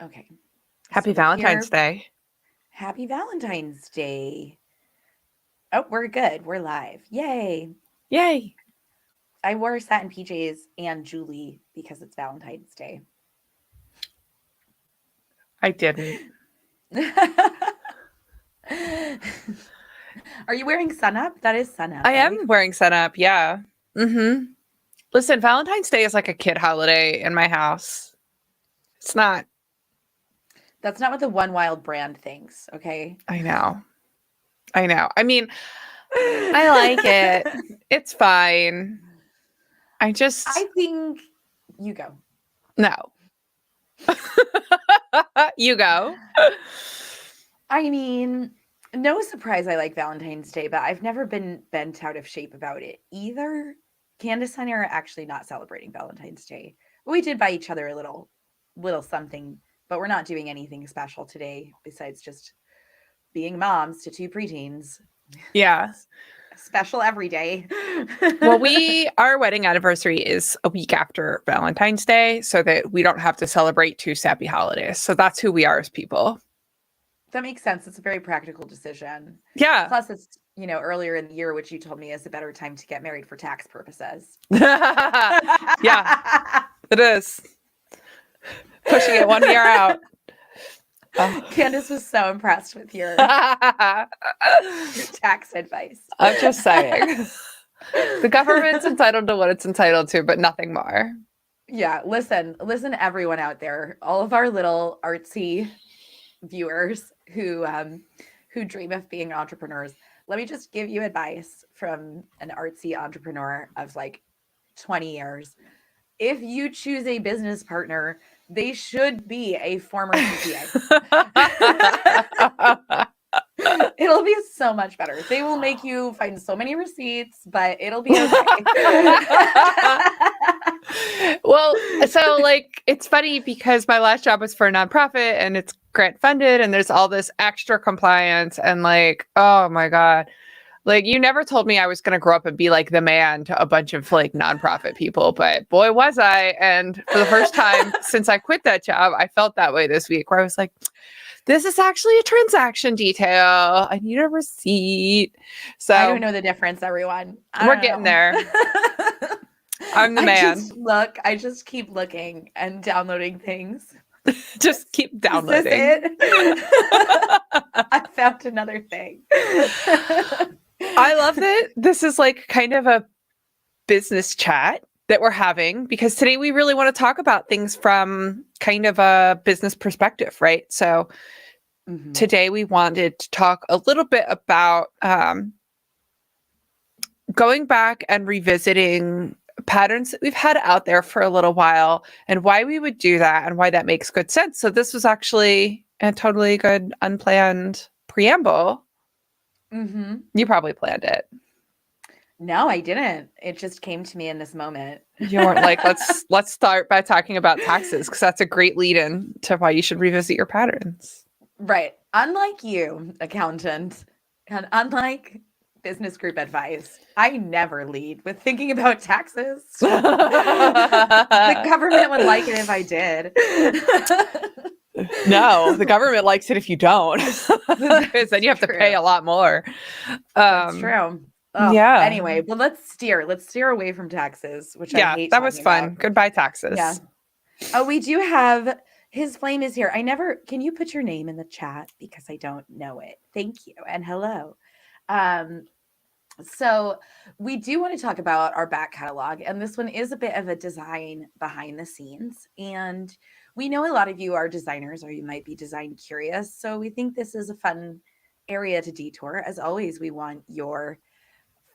Okay. Happy So we're Valentine's here. Day. Happy Valentine's Day. Oh, we're good. We're live. Yay. Yay. I wore satin PJs and Julie because it's Valentine's Day. I didn't. Are you wearing sun up? That is sun up, I am right? wearing sun up. Yeah. Mm-hmm. Listen, Valentine's Day is like a kid holiday in my house. It's not. That's not what the One Wild brand thinks, okay? I know. I know. I mean, I like it. It's fine. I I just, think you go. no. You go. I mean, no surprise I like Valentine's Day, but I've never been bent out of shape about it either. Candace and I are actually not celebrating Valentine's Day. We did buy each other a little something, but we're not doing anything special today besides just being moms to two preteens. Yeah. Special every day. Well, our wedding anniversary is a week after Valentine's Day, so that we don't have to celebrate two sappy holidays. So that's who we are as people. That makes sense. It's a very practical decision. Yeah. Plus, it's, earlier in the year, which you told me is a better time to get married for tax purposes. Yeah, it is. Pushing it 1 year out. Oh. Candace was so impressed with your tax advice. I'm just saying. The government's entitled to what it's entitled to, but nothing more. Yeah, listen, everyone out there, all of our little artsy viewers who dream of being entrepreneurs. Let me just give you advice from an artsy entrepreneur of like 20 years. If you choose a business partner, they should be a former CPA. It'll be so much better. They will make you find so many receipts, but it'll be okay. Well, so like it's funny because my last job was for a nonprofit and it's grant funded and there's all this extra compliance and like, oh my God. Like you never told me I was going to grow up and be like the man to a bunch of like nonprofit people, but boy was I. And for the first time since I quit that job, I felt that way this week where I was like, this is actually a transaction detail. I need a receipt. So I don't know the difference, everyone. We're getting there. I'm the man. I just keep looking and downloading things. Just keep downloading. Is this it? I found another thing. I love that this is like kind of a business chat that we're having because today we really want to talk about things from kind of a business perspective, right? So today we wanted to talk a little bit about going back and revisiting patterns that we've had out there for a little while and why we would do that and why that makes good sense. So this was actually a totally good unplanned preamble. You probably planned it. No, I didn't. It just came to me in this moment. You weren't like, let's start by talking about taxes because that's a great lead in to why you should revisit your patterns. Right. Unlike you, accountant, and unlike business group advice, I never lead with thinking about taxes. The government would like it if I did. No, the government likes it if you don't, because then you have to pay a lot more. That's true. Oh, yeah. Anyway, well, let's steer away from taxes, which I hate. That was fun. About. Goodbye, taxes. Yeah. Oh, we do have his flame is here. Can you put your name in the chat because I don't know it? Thank you and hello. So we do want to talk about our back catalog, and this one is a bit of a design behind the scenes. And we know a lot of you are designers, or you might be design curious. So we think this is a fun area to detour. As always, we want your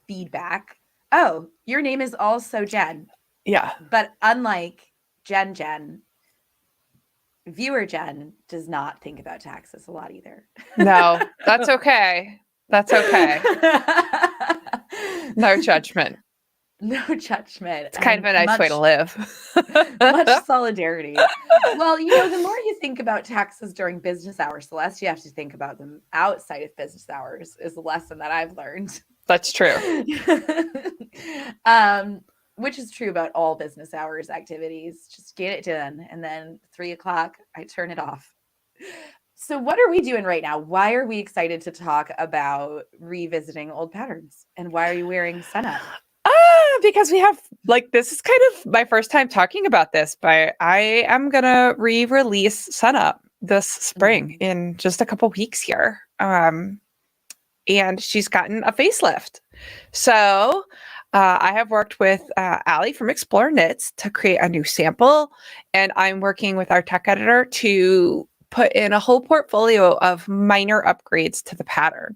feedback. Oh, your name is also Jen. Yeah. But unlike Jen, viewer Jen does not think about taxes a lot either. No, that's okay. That's okay. No judgment. No judgment. It's kind of a nice way to live. Much solidarity. Well, the more you think about taxes during business hours, the less you have to think about them outside of business hours is the lesson that I've learned. That's true. which is true about all business hours activities. Just get it done. And then 3 o'clock, I turn it off. So, what are we doing right now? Why are we excited to talk about revisiting old patterns? And why are you wearing sun up? Because we have, like, this is kind of my first time talking about this, but I am going to re-release Sun Up this spring in just a couple weeks here. And she's gotten a facelift. So I have worked with Allie from Explore Knits to create a new sample, and I'm working with our tech editor to put in a whole portfolio of minor upgrades to the pattern.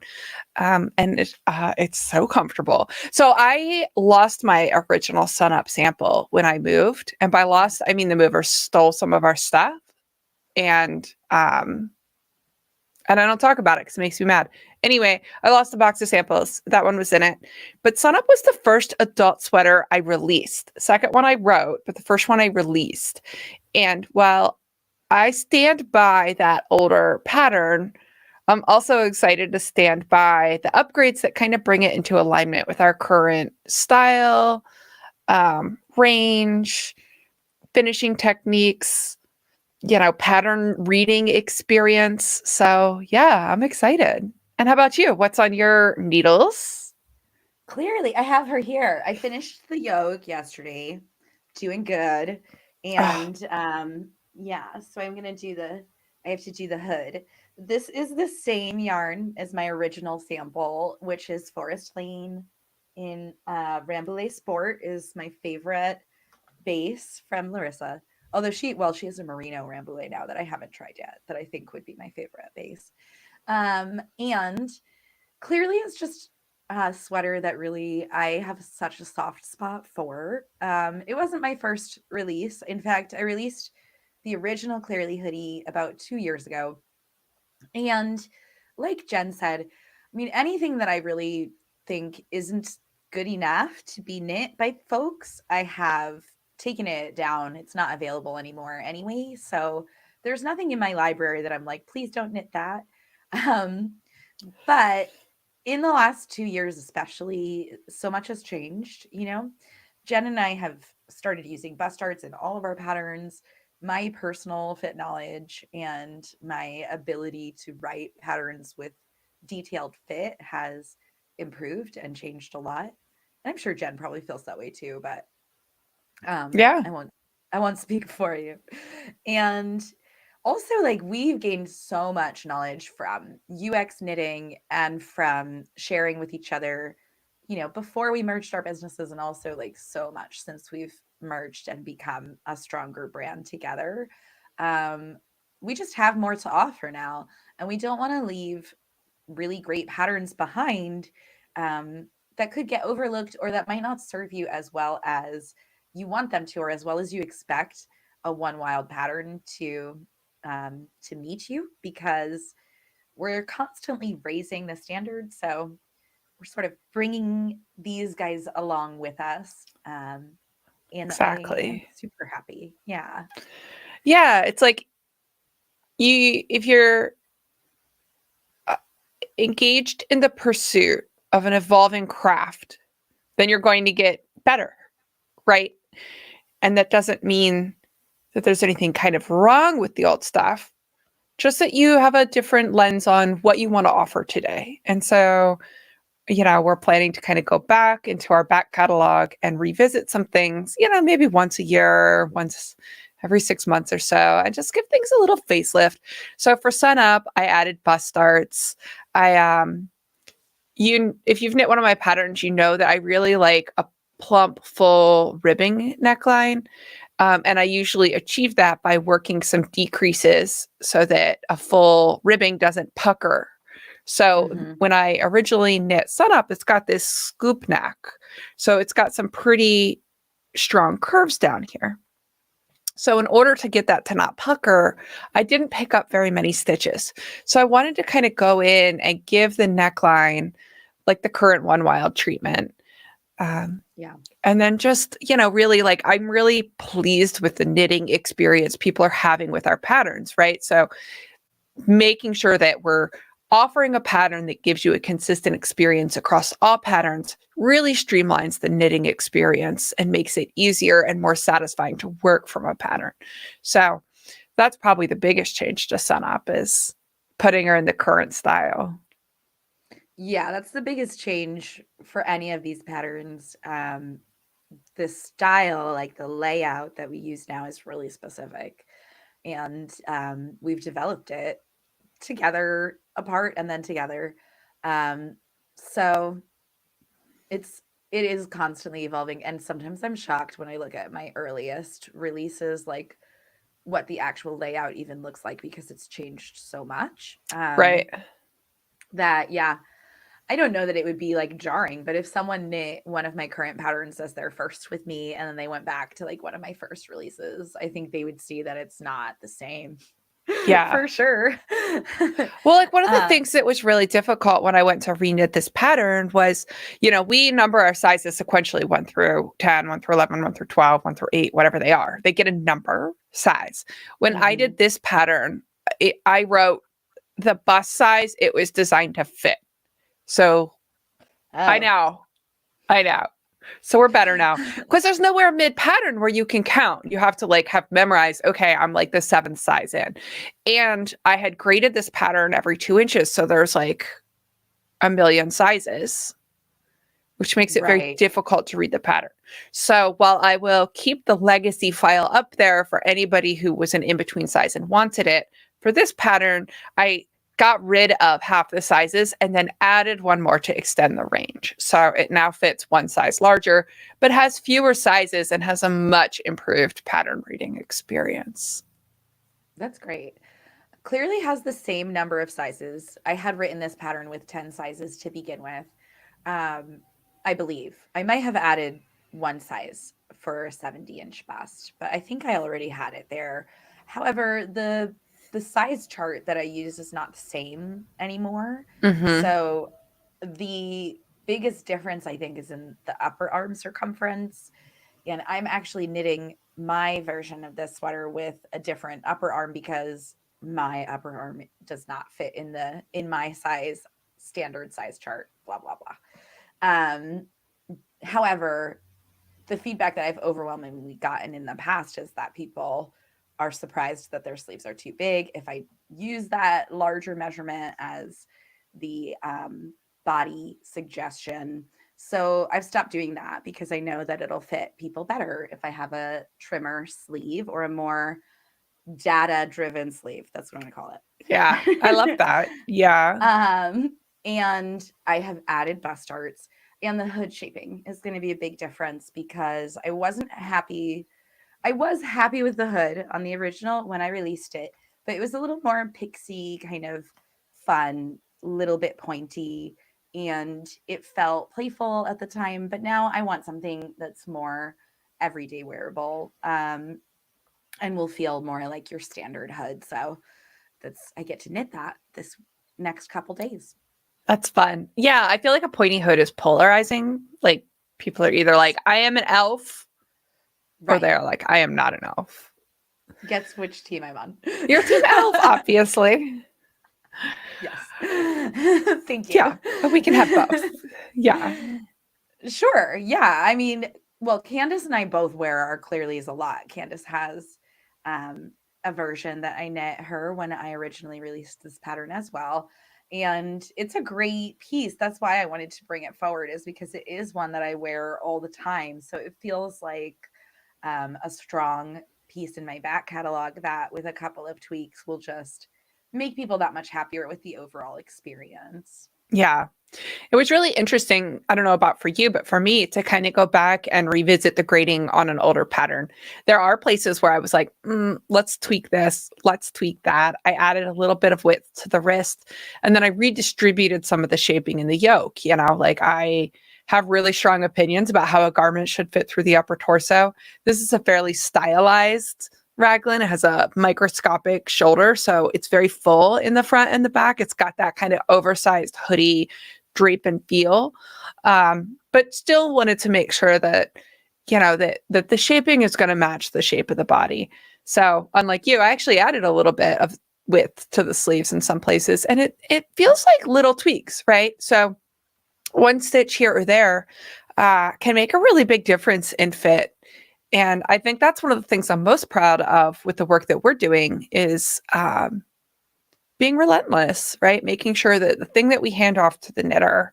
And it's so comfortable. So I lost my original Sun Up sample when I moved. And by lost, I mean the movers stole some of our stuff. And I don't talk about it because it makes me mad. Anyway, I lost a box of samples. That one was in it. But Sun Up was the first adult sweater I released. The second one I wrote, but the first one I released. And while I stand by that older pattern, I'm also excited to stand by the upgrades that kind of bring it into alignment with our current style, range, finishing techniques, pattern reading experience. So yeah, I'm excited. And how about you? What's on your needles? Clearly, I have her here. I finished the yoke yesterday, doing good. And yeah, so I'm gonna I have to do the hood. This is the same yarn as my original sample, which is Forest Lane in Rambouillet Sport is my favorite base from Larissa. Although she has a merino Rambouillet now that I haven't tried yet, that I think would be my favorite base. And clearly it's just a sweater that really I have such a soft spot for. It wasn't my first release. In fact, I released the original Clearly hoodie about 2 years ago. And like Jen said, I mean, anything that I really think isn't good enough to be knit by folks, I have taken it down. It's not available anymore anyway. So there's nothing in my library that I'm like, please don't knit that. But in the last 2 years, especially, so much has changed. Jen and I have started using bust arts in all of our patterns. My personal fit knowledge and my ability to write patterns with detailed fit has improved and changed a lot. And I'm sure Jen probably feels that way too, but Yeah, I won't speak for you. And also, like, we've gained so much knowledge from UX knitting and from sharing with each other, before we merged our businesses, and also like so much since we've merged and become a stronger brand together. We just have more to offer now, and we don't want to leave really great patterns behind that could get overlooked or that might not serve you as well as you want them to, or as well as you expect a one wild pattern to meet you, because we're constantly raising the standard. So we're sort of bringing these guys along with us. And I am exactly. super happy. Yeah. Yeah, it's like if you're engaged in the pursuit of an evolving craft, then you're going to get better, right? And that doesn't mean that there's anything kind of wrong with the old stuff, just that you have a different lens on what you want to offer today. And so, we're planning to kind of go back into our back catalog and revisit some things, maybe once a year, once every 6 months or so, and just give things a little facelift. So for Sun Up, I added bust darts. If you've knit one of my patterns, you know that I really like a plump, full ribbing neckline. And I usually achieve that by working some decreases so that a full ribbing doesn't pucker. So when I originally knit Sun Up, it's got this scoop neck. So it's got some pretty strong curves down here. So in order to get that to not pucker, I didn't pick up very many stitches. So I wanted to kind of go in and give the neckline like the current One Wild treatment. Yeah. And then just, really, like, I'm really pleased with the knitting experience people are having with our patterns, right? So making sure that we're offering a pattern that gives you a consistent experience across all patterns really streamlines the knitting experience and makes it easier and more satisfying to work from a pattern. So that's probably the biggest change to Sun Up, is putting her in the current style. Yeah, that's the biggest change for any of these patterns. The style, like the layout that we use now, is really specific. And we've developed it together, apart, and then together. So it is constantly evolving. And sometimes I'm shocked when I look at my earliest releases, like what the actual layout even looks like, because it's changed so much. Right. That, yeah, I don't know that it would be like jarring, but if someone knit one of my current patterns as their first with me and then they went back to like one of my first releases, I think they would see that it's not the same. Yeah. For sure. Well, like one of the things that was really difficult when I went to reknit this pattern was, we number our sizes sequentially 1 through 10, 1 through 11, 1 through 12, 1 through 8, whatever they are. They get a number size. When I did this pattern, I wrote the bust size it was designed to fit. So I know. So we're better now, because there's nowhere mid pattern where you can count. You have to like have memorized, okay, I'm like the 7th size in. And I had graded this pattern every 2 inches. So there's like a million sizes, which makes it very difficult to read the pattern. So while I will keep the legacy file up there for anybody who was an in-between size and wanted it, for this pattern, I got rid of half the sizes and then added one more to extend the range. So it now fits 1 size larger, but has fewer sizes and has a much improved pattern reading experience. That's great. Clearly has the same number of sizes. I had written this pattern with 10 sizes to begin with. I believe I might have added 1 size for a 70-inch bust, but I think I already had it there. However, the size chart that I use is not the same anymore. So the biggest difference, I think, is in the upper arm circumference. And I'm actually knitting my version of this sweater with a different upper arm, because my upper arm does not fit in my size standard size chart, blah, blah, blah. However, the feedback that I've overwhelmingly gotten in the past is that people are surprised that their sleeves are too big if I use that larger measurement as the body suggestion. So I've stopped doing that, because I know that it'll fit people better if I have a trimmer sleeve or a more data-driven sleeve. That's what I'm going to call it. Yeah, I love that. Yeah. And I have added bust darts, and the hood shaping is going to be a big difference, because I wasn't happy. I was happy with the hood on the original when I released it, but it was a little more pixie, kind of fun, little bit pointy, and it felt playful at the time. But now I want something that's more everyday wearable, and will feel more like your standard hood. So I get to knit that this next couple days. That's fun. Yeah, I feel like a pointy hood is polarizing. Like, people are either like, I am an elf, or they're like, I am not an elf. Guess which team I'm on. You're team elf, obviously. Yes. Thank you. Yeah, but we can have both. Yeah. Sure. Yeah. I mean, well, Candace and I both wear our clearlies a lot. Candace has a version that I knit her when I originally released this pattern as well. And it's a great piece. That's why I wanted to bring it forward, is because it is one that I wear all the time. So it feels like a strong piece in my back catalog that, with a couple of tweaks, will just make people that much happier with the overall experience. Yeah. It was really interesting. I don't know about for you, but for me, to kind of go back and revisit the grading on an older pattern. There are places where I was like, let's tweak this, let's tweak that. I added a little bit of width to the wrist, and then I redistributed some of the shaping in the yoke. Like, I have really strong opinions about how a garment should fit through the upper torso. This is a fairly stylized Raglan. It has a microscopic shoulder, so it's very full in the front and the back. It's got that kind of oversized hoodie drape and feel, but still wanted to make sure that that the shaping is going to match the shape of the body. So unlike you, I actually added a little bit of width to the sleeves in some places. And it feels like little tweaks, right? So one stitch here or there can make a really big difference in fit. And I think that's one of the things I'm most proud of with the work that we're doing is being relentless, right? Making sure that the thing that we hand off to the knitter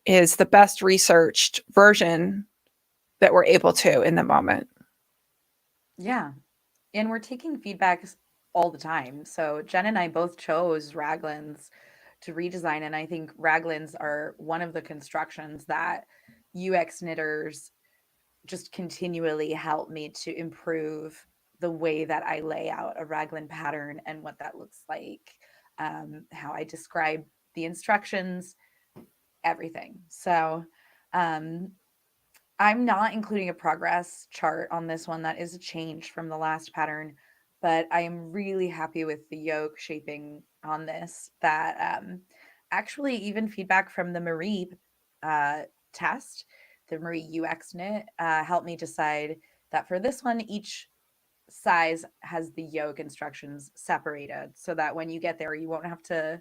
is the best researched version that we're able to in the moment. Yeah. And we're taking feedbacks all the time. So Jen and I both chose Raglans to redesign. And I think Raglans are one of the constructions that UX knitters just continually help me to improve the way that I lay out a raglan pattern and what that looks like, how I describe the instructions, everything. So um, I'm not including a progress chart on this one. That is a change from the last pattern, but I am really happy with the yoke shaping on this. That actually, even feedback from the Marie uh, test, the Marie UX knit, helped me decide that for this one, each size has the yoke instructions separated so that when you get there, you won't have to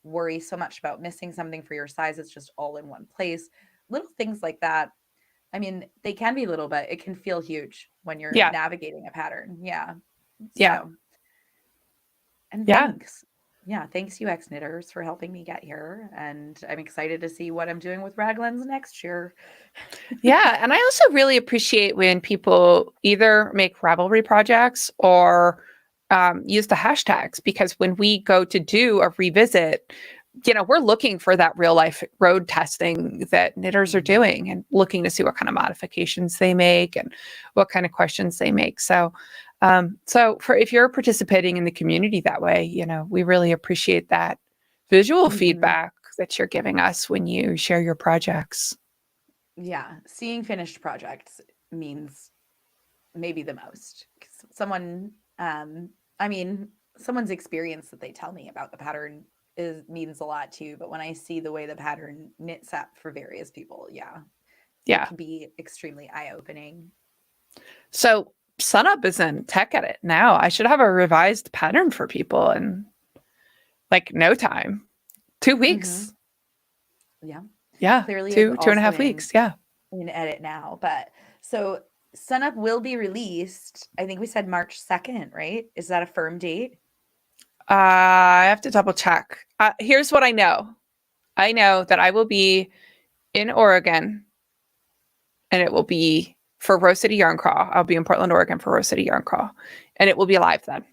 worry so much about missing something for your size. It's just all in one place. Little things like that, I mean, they can be little, but it can feel huge when you're Yeah. navigating a pattern. Yeah. Yeah. So, and Yeah. thanks. Yeah. Thanks, UX knitters, for helping me get here. And I'm excited to see what I'm doing with Raglans next year. Yeah. And I also really appreciate when people either make Ravelry projects or use the hashtags, because when we go to do a revisit, we're looking for that real life road testing that knitters are doing and looking to see what kind of modifications they make and what kind of questions they make. So, for if you're participating in the community that way, we really appreciate that visual feedback that you're giving us when you share your projects. Yeah. Seeing finished projects means maybe the most. Someone, I mean, someone's experience that they tell me about the pattern means a lot too. But when I see the way the pattern knits up for various people, it Yeah. can be extremely eye-opening. So Sunup is in tech edit now. I should have a revised pattern for people in like no time. 2 weeks. Yeah. Yeah. Clearly, it's Two and a also half weeks. Yeah. in edit now. But so Sunup will be released. I think we said March 2nd, right? Is that a firm date? I have to double check. Here's what I know. I know that I will be in Oregon, and it will be for Rose City Yarn Crawl. I'll be in Portland, Oregon for Rose City Yarn Crawl, and it will be live then.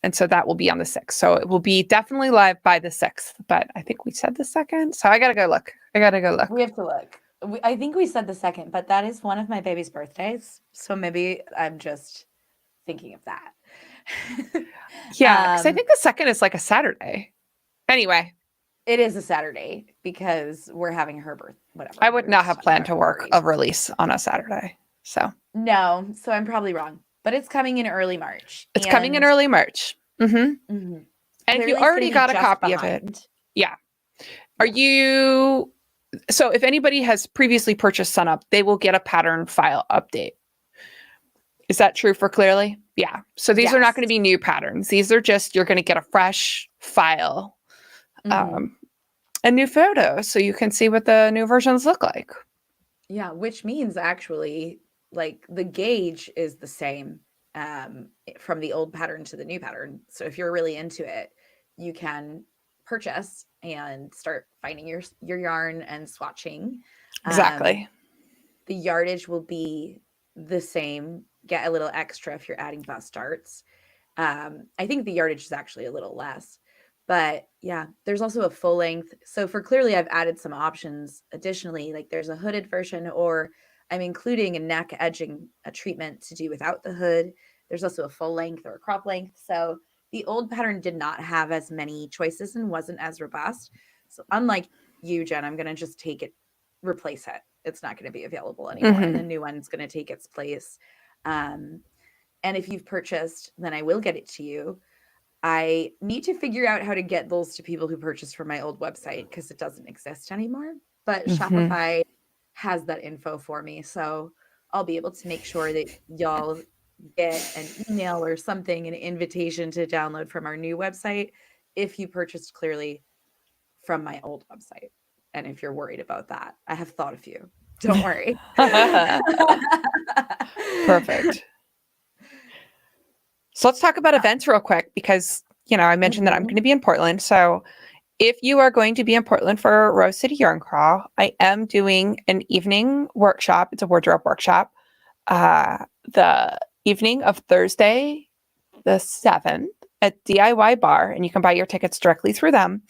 And so that will be on the 6th. So it will be definitely live by the 6th, but I think we said the 2nd. So I got to go look. We have to look. I think we said the 2nd, but that is one of my baby's birthdays. So maybe I'm just thinking of that. Yeah, because I think the 2nd is like a Saturday. Anyway. It is a Saturday because we're having her birth, whatever. I would not have planned to work a release on a Saturday. So no, so I'm probably wrong. But it's coming in early March. It's coming in early March. And if you already got a copy of it, yeah. Are you... So if anybody has previously purchased Sunup, they will get a pattern file update. Is that true for Clearly? Yeah. So these are not going to be new patterns. These are just, you're going to get a fresh file and new photos so you can see what the new versions look like. Yeah, which means actually like the gauge is the same from the old pattern to the new pattern. So if you're really into it, you can purchase and start finding your yarn and swatching. Exactly. The yardage will be the same. Get a little extra if you're adding bust darts. I think the yardage is actually a little less. But yeah, there's also a full length. So for Clearly, I've added some options additionally, like there's a hooded version, or I'm including a neck edging a treatment to do without the hood. There's also a full length or a crop length. So the old pattern did not have as many choices and wasn't as robust. So unlike you, Jen, I'm going to just replace it. It's not going to be available anymore. And the new one's going to take its place. And if you've purchased, then I will get it to you. I need to figure out how to get those to people who purchased from my old website because it doesn't exist anymore. But Shopify has that info for me. So I'll be able to make sure that y'all get an email or something, an invitation to download from our new website if you purchased clearly from my old website. And if you're worried about that, I have thought of you. Don't worry. Perfect. So let's talk about events real quick because, I mentioned that I'm going to be in Portland. So if you are going to be in Portland for Rose City Yarn Crawl, I am doing an evening workshop. It's a wardrobe workshop. The evening of Thursday, the 7th at DIY Bar, and you can buy your tickets directly through them.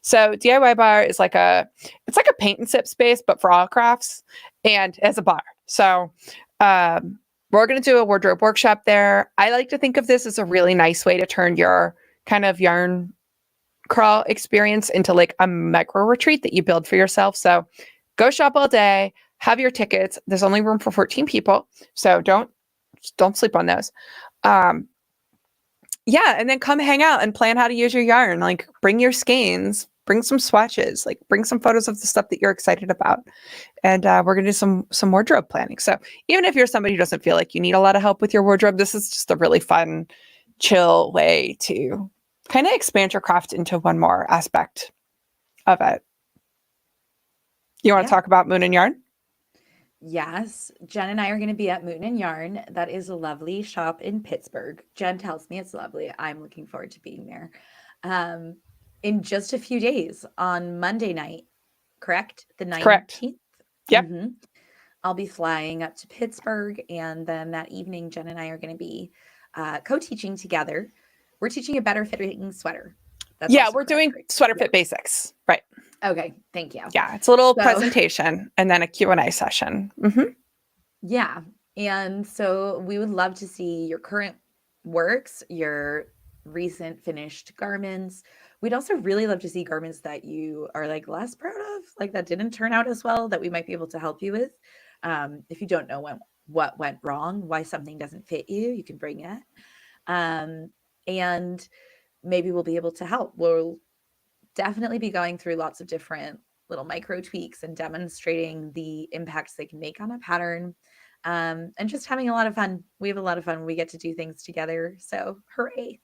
So DIY Bar is it's like a paint and sip space, but for all crafts and as a bar. So we're going to do a wardrobe workshop there. I like to think of this as a really nice way to turn your kind of yarn crawl experience into like a micro retreat that you build for yourself. So go shop all day, have your tickets. There's only room for 14 people. So don't sleep on those. Yeah. And then come hang out and plan how to use your yarn. Like bring your skeins, bring some swatches, like bring some photos of the stuff that you're excited about. And we're going to do some wardrobe planning. So even if you're somebody who doesn't feel like you need a lot of help with your wardrobe, this is just a really fun, chill way to kind of expand your craft into one more aspect of it. You want to talk about Moon and Yarn? Yes, Jen and I are going to be at Moon and Yarn. That is a lovely shop in Pittsburgh. Jen tells me it's lovely. I'm looking forward to being there. In just a few days on Monday night, correct? The 19th? Correct. Yep. Mm-hmm. I'll be flying up to Pittsburgh, and then that evening, Jen and I are going to be co-teaching together. We're teaching a better fitting sweater. That's we're doing sweater fit basics. Right. Okay. Thank you. Yeah. It's a little presentation and then a Q&A session. Mm-hmm. Yeah. And so we would love to see your current works, your recent finished garments. We'd also really love to see garments that you are like less proud of, like that didn't turn out as well, that we might be able to help you with. If you don't know what went wrong, why something doesn't fit you, you can bring it. And maybe we'll be able to help. We'll definitely be going through lots of different little micro tweaks and demonstrating the impacts they can make on a pattern. And just having a lot of fun. We have a lot of fun when we get to do things together. So hooray.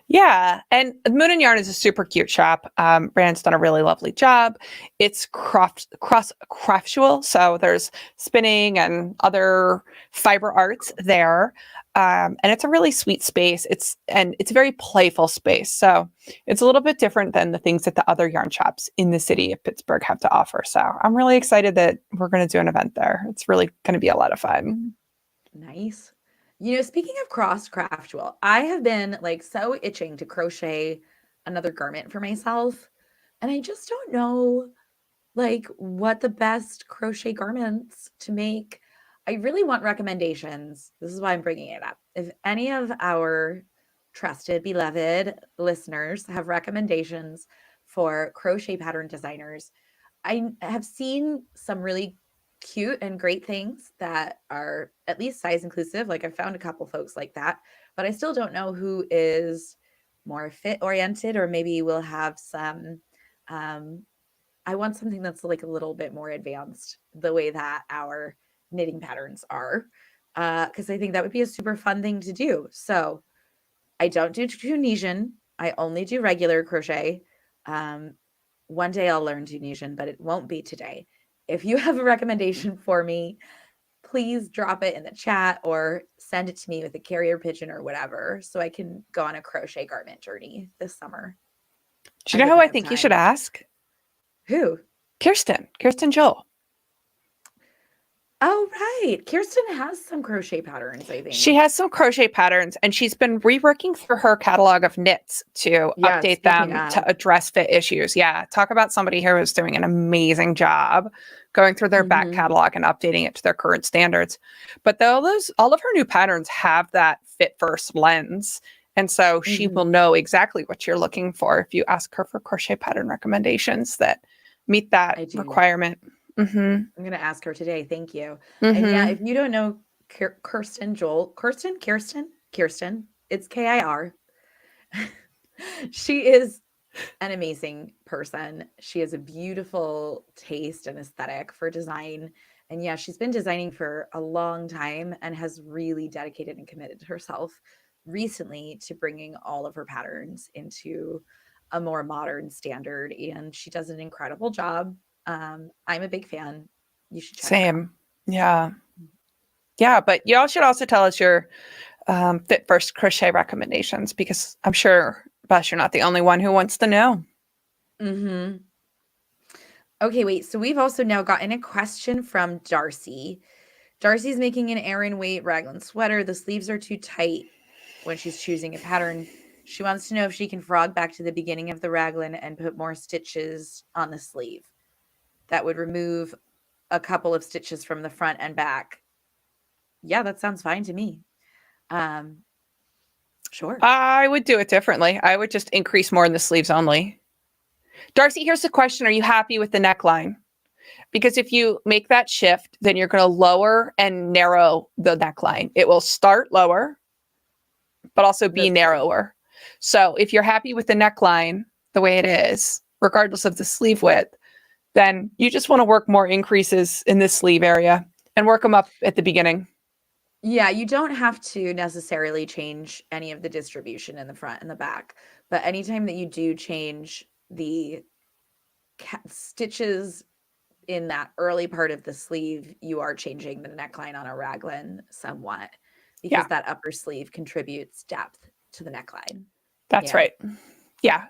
Yeah. And Moon and Yarn is a super cute shop. Brand's done a really lovely job. It's craftual. So there's spinning and other fiber arts there. And it's a really sweet space. It's a very playful space. So it's a little bit different than the things that the other yarn shops in the city of Pittsburgh have to offer. So I'm really excited that we're going to do an event there. It's really going to be a lot of fun. Nice. Speaking of craftual, I have been like so itching to crochet another garment for myself. And I just don't know like what the best crochet garments to make. I really want recommendations. This is why I'm bringing it up. If any of our trusted, beloved listeners have recommendations for crochet pattern designers, I have seen some really cute and great things that are at least size inclusive. Like I found a couple folks like that, but I still don't know who is more fit oriented, or maybe we'll have some I want something that's like a little bit more advanced the way that our knitting patterns are, because I think that would be a super fun thing to do. So I don't do Tunisian. I only do regular crochet. One day I'll learn Tunisian, but it won't be today. If you have a recommendation for me, please drop it in the chat or send it to me with a carrier pigeon or whatever, so I can go on a crochet garment journey this summer. Do you know who I think you should ask? Who? Kirsten Joel. Oh, right. Kirsten has some crochet patterns, I think. She has some crochet patterns, and she's been reworking through her catalog of knits to update them to address fit issues. Yeah. Talk about somebody who is doing an amazing job going through their back catalog and updating it to their current standards. But all of her new patterns have that fit first lens. And so she will know exactly what you're looking for if you ask her for crochet pattern recommendations that meet that requirement. I'm going to ask her today. Thank you. And yeah, if you don't know Kirsten, it's Kir. She is an amazing person. She has a beautiful taste and aesthetic for design. And yeah, she's been designing for a long time and has really dedicated and committed herself recently to bringing all of her patterns into a more modern standard. And she does an incredible job. I'm a big fan. You should check her out. Same. Yeah. Yeah. But y'all should also tell us your fit first crochet recommendations, because I'm sure, Bess, you're not the only one who wants to know. Mm-hmm. Okay, wait. So we've also now gotten a question from Darcy. Darcy's making an Aran weight raglan sweater. The sleeves are too tight when she's choosing a pattern. She wants to know if she can frog back to the beginning of the raglan and put more stitches on the sleeve. That would remove a couple of stitches from the front and back. Yeah, that sounds fine to me. Sure. I would do it differently. I would just increase more in the sleeves only. Darcy, here's the question. Are you happy with the neckline? Because if you make that shift, then you're going to lower and narrow the neckline. It will start lower, but also be narrower. So if you're happy with the neckline the way it is, regardless of the sleeve width, then you just want to work more increases in this sleeve area and work them up at the beginning. Yeah, you don't have to necessarily change any of the distribution in the front and the back, but anytime that you do change the stitches in that early part of the sleeve, you are changing the neckline on a raglan somewhat, because that upper sleeve contributes depth to the neckline. That's right. Yeah.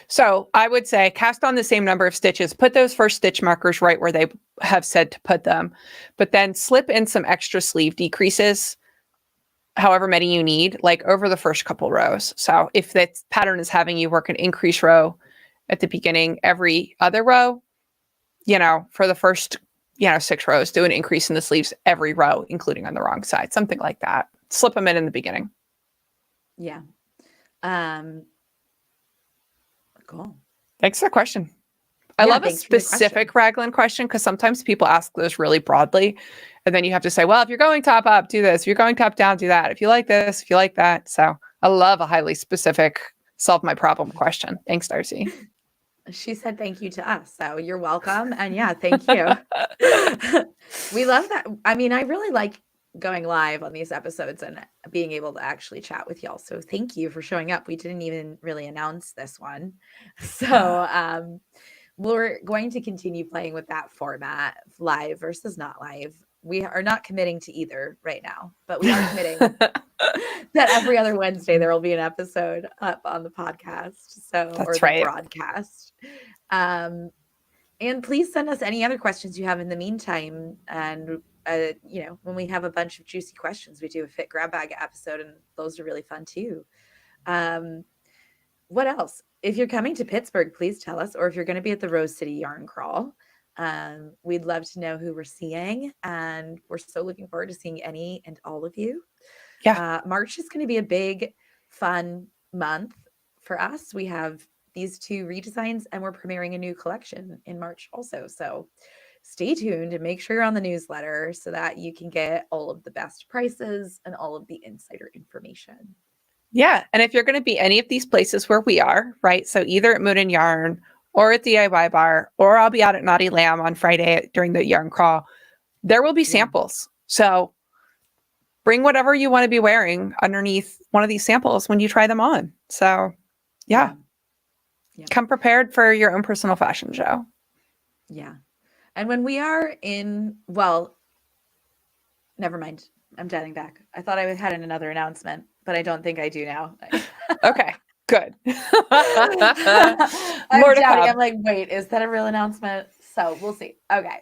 So I would say cast on the same number of stitches, put those first stitch markers right where they have said to put them, but then slip in some extra sleeve decreases, however many you need, like over the first couple rows. So if that pattern is having you work an increase row at the beginning, every other row, for the first, 6 rows, do an increase in the sleeves every row, including on the wrong side, something like that. Slip them in the beginning. Yeah. Cool. Thanks for the question. I love a specific raglan question, because sometimes people ask those really broadly, and then you have to say, well, if you're going top up, do this. If you're going top down, do that. If you like this, if you like that. So I love a highly specific solve my problem question. Thanks, Darcy. She said thank you to us, so you're welcome. And yeah, thank you. We love that. I mean, I really like going live on these episodes and being able to actually chat with y'all. So thank you for showing up. We didn't even really announce this one. So we're going to continue playing with that format, live versus not live. We are not committing to either right now, but we are committing that every other Wednesday there will be an episode up on the podcast. So That's or the right. broadcast. And please send us any other questions you have in the meantime. And when we have a bunch of juicy questions, we do a fit grab bag episode, and those are really fun too. What else? If you're coming to Pittsburgh, please tell us. Or if you're going to be at the Rose City Yarn Crawl, we'd love to know who we're seeing. And we're so looking forward to seeing any and all of you. Yeah. March is going to be a big, fun month for us. We have these 2 redesigns, and we're premiering a new collection in March also. So stay tuned and make sure you're on the newsletter so that you can get all of the best prices and all of the insider information. Yeah. And if you're going to be any of these places where we are, right? So either at Moon and Yarn or at DIY Bar, or I'll be out at Naughty Lamb on Friday during the yarn crawl, there will be samples. So bring whatever you want to be wearing underneath one of these samples when you try them on. So yeah. Come prepared for your own personal fashion show. Yeah. And when we are well, never mind. I'm dialing back. I thought I had another announcement, but I don't think I do now. Okay, good. I'm doubting. I'm like, wait, is that a real announcement? So we'll see. Okay.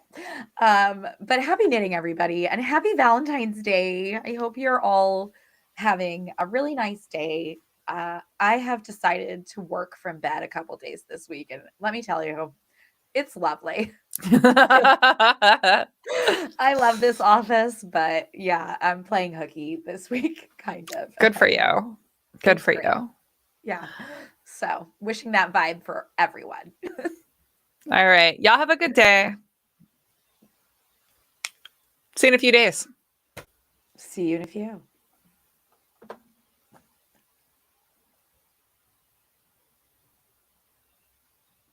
But happy knitting, everybody, and happy Valentine's Day. I hope you're all having a really nice day. I have decided to work from bed a couple days this week, and let me tell you, it's lovely. I love this office, but yeah, I'm playing hooky this week, kind of. Good for you. Good for you. Yeah. So wishing that vibe for everyone. All right. Y'all have a good day. See you in a few days. See you in a few.